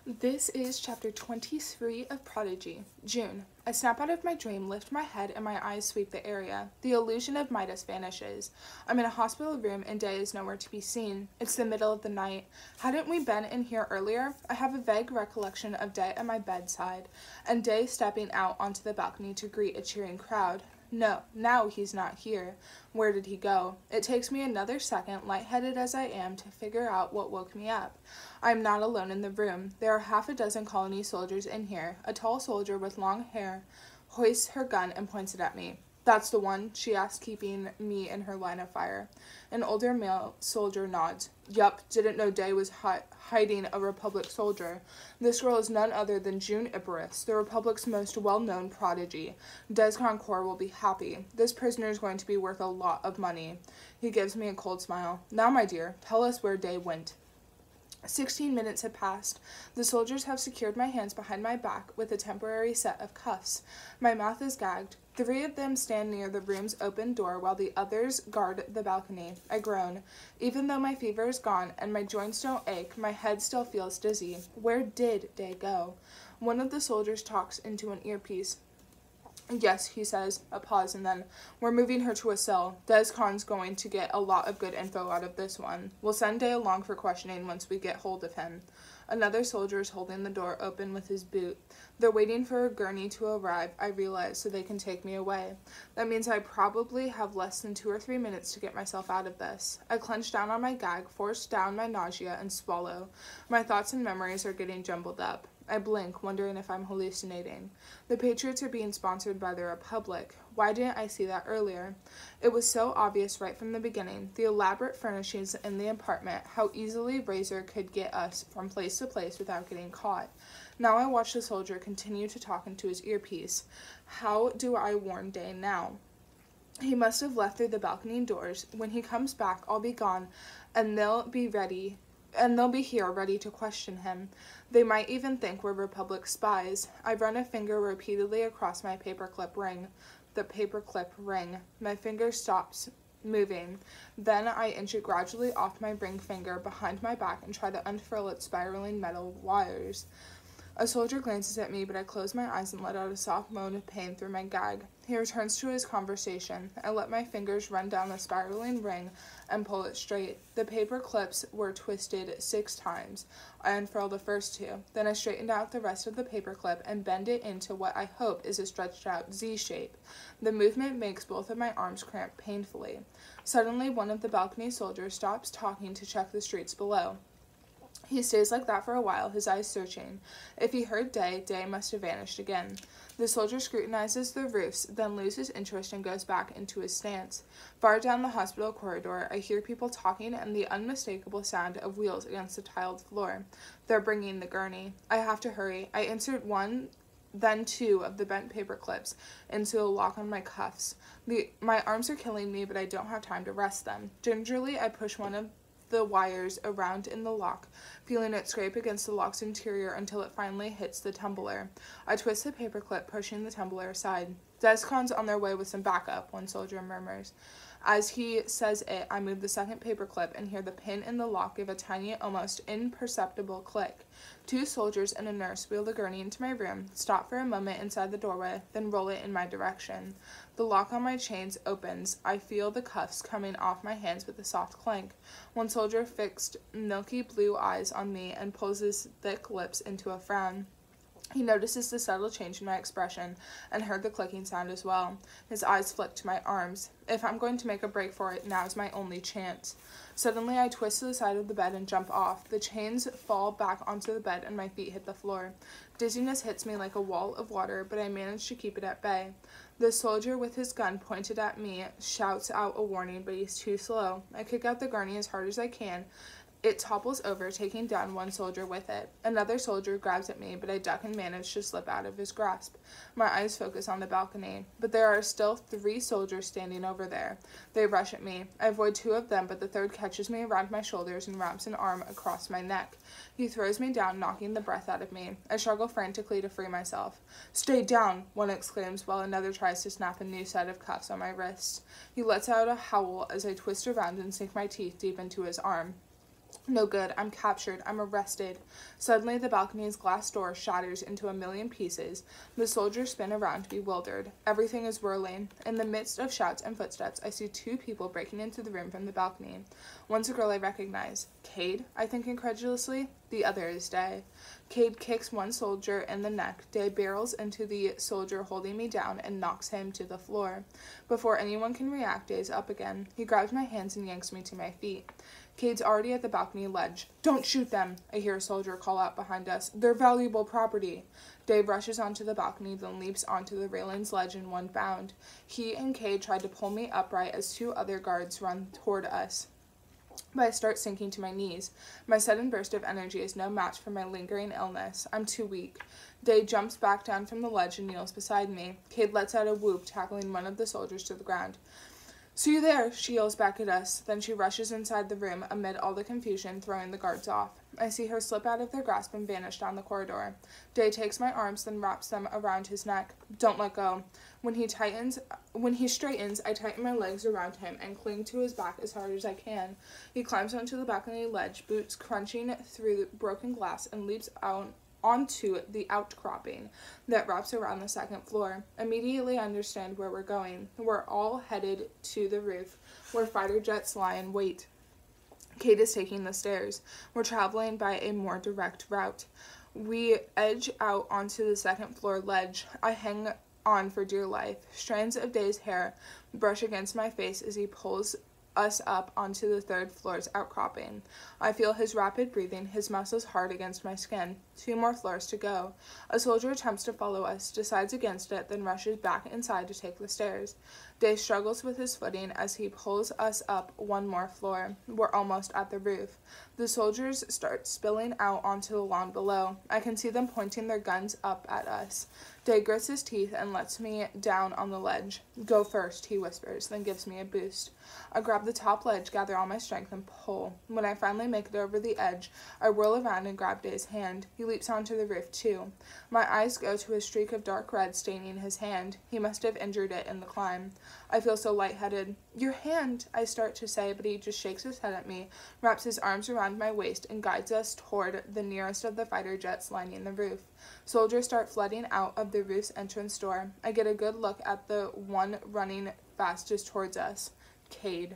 This is chapter 23 of Prodigy. June. I snap out of my dream, lift my head, and my eyes sweep the area. The illusion of Midas vanishes. I'm in a hospital room, and Day is nowhere to be seen. It's the middle of the night. Hadn't we been in here earlier? I have a vague recollection of Day at my bedside, and Day stepping out onto the balcony to greet a cheering crowd. No, now he's not here. Where did he go? It takes me another second, lightheaded as I am, to figure out what woke me up. I am not alone in the room. There are half a dozen colony soldiers in here. A tall soldier with long hair hoists her gun and points it at me. "That's the one?" she asks, keeping me in her line of fire. An older male soldier nods. "Yup, didn't know Day was hiding a Republic soldier. This girl is none other than June Icarus, the Republic's most well-known prodigy. Descon Corps will be happy. This prisoner is going to be worth a lot of money." He gives me a cold smile. "Now, my dear, tell us where Day went." 16 minutes had passed. The soldiers have secured my hands behind my back with a temporary set of cuffs. My mouth is gagged. 3 of them stand near the room's open door while the others guard the balcony. I groan. Even though my fever is gone and my joints don't ache, my head still feels dizzy. Where did Day go? One of the soldiers talks into an earpiece. "Yes," he says, a pause, and then, "We're moving her to a cell. Descon's going to get a lot of good info out of this one. We'll send Day along for questioning once we get hold of him." Another soldier is holding the door open with his boot. They're waiting for a gurney to arrive, I realize, so they can take me away. That means I probably have less than 2 or 3 minutes to get myself out of this. I clench down on my gag, force down my nausea, and swallow. My thoughts and memories are getting jumbled up. I blink, wondering if I'm hallucinating. The Patriots are being sponsored by the Republic. Why didn't I see that earlier? It was so obvious right from the beginning. The elaborate furnishings in the apartment, how easily Razor could get us from place to place without getting caught. Now I watch the soldier continue to talk into his earpiece. How do I warn Day now? He must have left through the balcony doors. When he comes back, I'll be gone, and they'll be here ready to question him. They might even think we're Republic spies. I run a finger repeatedly across my paperclip ring. The paperclip ring. My finger stops moving. Then I inch it gradually off my ring finger behind my back and try to unfurl its spiraling metal wires. A soldier glances at me, but I close my eyes and let out a soft moan of pain through my gag. He returns to his conversation. I let my fingers run down the spiraling ring and pull it straight. The paper clips were twisted 6 times. I unfurl the first 2. Then I straighten out the rest of the paper clip and bend it into what I hope is a stretched out Z shape. The movement makes both of my arms cramp painfully. Suddenly, one of the balcony soldiers stops talking to check the streets below. He stays like that for a while, his eyes searching. If he heard Day, Day must have vanished again. The soldier scrutinizes the roofs, then loses interest and goes back into his stance. Far down the hospital corridor, I hear people talking and the unmistakable sound of wheels against the tiled floor. They're bringing the gurney. I have to hurry. I insert 1, then 2 of the bent paper clips into a lock on my cuffs. My arms are killing me, but I don't have time to rest them. Gingerly, I push one of the wires around in the lock, feeling it scrape against the lock's interior until it finally hits the tumbler. I twist the paperclip, pushing the tumbler aside. "Descon's on their way with some backup," one soldier murmurs. As he says it, I move the second paperclip and hear the pin in the lock give a tiny, almost imperceptible click. 2 soldiers and a nurse wheel the gurney into my room, stop for a moment inside the doorway, then roll it in my direction. The lock on my chains opens. I feel the cuffs coming off my hands with a soft clank. One soldier fixed milky blue eyes on me and pulls his thick lips into a frown. He notices the subtle change in my expression and heard the clicking sound as well. His eyes flick to my arms. If I'm going to make a break for it, now's my only chance. Suddenly, I twist to the side of the bed and jump off. The chains fall back onto the bed and my feet hit the floor. Dizziness hits me like a wall of water, but I manage to keep it at bay. The soldier with his gun pointed at me shouts out a warning, but he's too slow. I kick out the gurney as hard as I can. It topples over, taking down one soldier with it. Another soldier grabs at me, but I duck and manage to slip out of his grasp. My eyes focus on the balcony, but there are still 3 soldiers standing over there. They rush at me. I avoid 2 of them, but the third catches me around my shoulders and wraps an arm across my neck. He throws me down, knocking the breath out of me. I struggle frantically to free myself. "Stay down," one exclaims, while another tries to snap a new set of cuffs on my wrists. He lets out a howl as I twist around and sink my teeth deep into his arm. No good. I'm captured. I'm arrested. Suddenly, the balcony's glass door shatters into a million pieces. The soldiers spin around, bewildered. Everything is whirling. In the midst of shouts and footsteps, I see two people breaking into the room from the balcony. One's a girl I recognize. Cade, I think incredulously. The other is Day. Cade kicks one soldier in the neck. Day barrels into the soldier holding me down and knocks him to the floor. Before anyone can react, Day's up again. He grabs my hands and yanks me to my feet. Cade's already at the balcony ledge. Don't shoot them, I hear a soldier call out behind us. They're valuable property. Dave rushes onto the balcony, then leaps onto the railings ledge in one bound. He and Cade tried to pull me upright as two other guards run toward us. But I start sinking to my knees. My sudden burst of energy is no match for my lingering illness. I'm too weak. Day jumps back down from the ledge and kneels beside me. Cade lets out a whoop, tackling one of the soldiers to the ground. "See you there," she yells back at us. Then she rushes inside the room amid all the confusion, throwing the guards off. I see her slip out of their grasp and vanish down the corridor. Day takes my arms, then wraps them around his neck. Don't let go. When he straightens, I tighten my legs around him and cling to his back as hard as I can. He climbs onto the balcony ledge, boots crunching through the broken glass, and leaps out onto the outcropping that wraps around the second floor. Immediately I understand where we're going. We're all headed to the roof, where fighter jets lie in wait. Kate is taking the stairs. We're traveling by a more direct route. We edge out onto the second floor ledge. I hang on for dear life. Strands of Day's hair brush against my face as he pulls us up onto the third floor's outcropping. I feel his rapid breathing, his muscles hard against my skin. 2 more floors to go. A soldier attempts to follow us, decides against it, then rushes back inside to take the stairs. Day struggles with his footing as he pulls us up 1 more floor. We're almost at the roof. The soldiers start spilling out onto the lawn below. I can see them pointing their guns up at us. Day grits his teeth and lets me down on the ledge. "Go first," he whispers, then gives me a boost. I grab the top ledge, gather all my strength, and pull. When I finally make it over the edge, I whirl around and grab Day's hand. He leaps onto the roof, too. My eyes go to a streak of dark red staining his hand. He must have injured it in the climb. I feel so lightheaded. "Your hand," I start to say, but he just shakes his head at me, wraps his arms around my waist, and guides us toward the nearest of the fighter jets lining the roof. Soldiers start flooding out of the roof's entrance door. I get a good look at the one running fastest towards us. Cade.